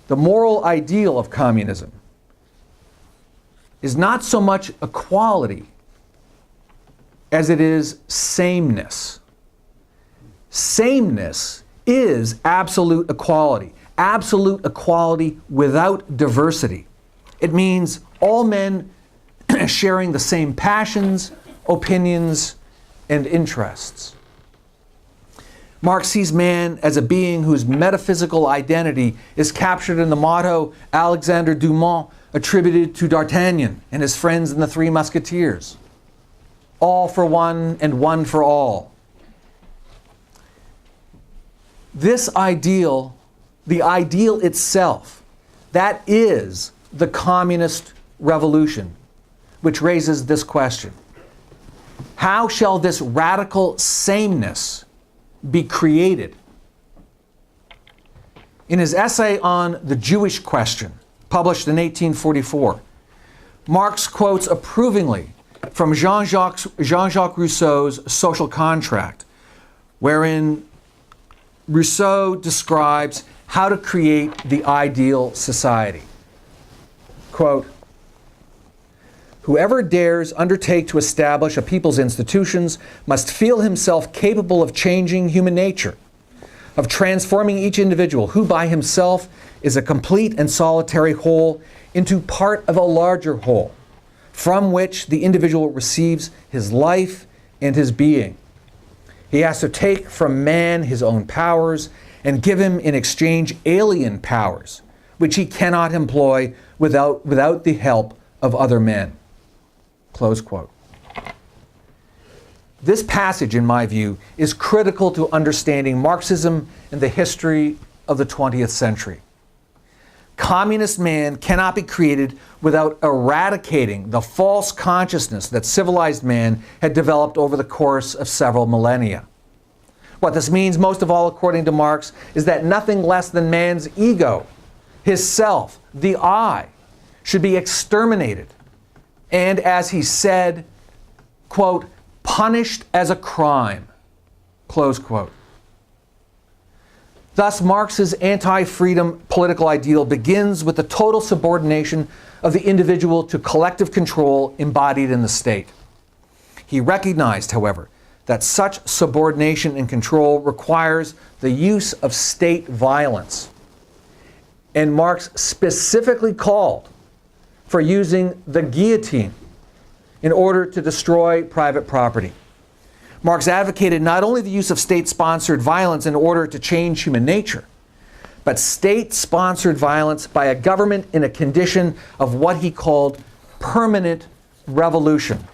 The moral ideal of communism is not so much equality as it is sameness. Sameness is absolute equality without diversity. It means all men sharing the same passions, opinions, and interests. Marx sees man as a being whose metaphysical identity is captured in the motto Alexandre Dumas attributed to D'Artagnan and his friends in the Three Musketeers: all for one and one for all. This ideal, the ideal itself, that is the communist revolution, which raises this question: how shall this radical sameness be created? In his essay on the Jewish question, published in 1844, Marx quotes approvingly from Jean-Jacques Rousseau's Social Contract, wherein Rousseau describes how to create the ideal society. Quote, "Whoever dares undertake to establish a people's institutions must feel himself capable of changing human nature, of transforming each individual, who by himself is a complete and solitary whole, into part of a larger whole, from which the individual receives his life and his being. He has to take from man his own powers and give him in exchange alien powers, which he cannot employ without the help of other men." Close quote. This passage, in my view, is critical to understanding Marxism and the history of the 20th century. Communist man cannot be created without eradicating the false consciousness that civilized man had developed over the course of several millennia. What this means, most of all, according to Marx, is that nothing less than man's ego, his self, the I, should be exterminated, and, as he said, quote, punished as a crime, close quote. Thus, Marx's anti-freedom political ideal begins with the total subordination of the individual to collective control embodied in the state. He recognized, however, that such subordination and control requires the use of state violence. And Marx specifically called for using the guillotine in order to destroy private property. Marx advocated not only the use of state-sponsored violence in order to change human nature, but state-sponsored violence by a government in a condition of what he called permanent revolution.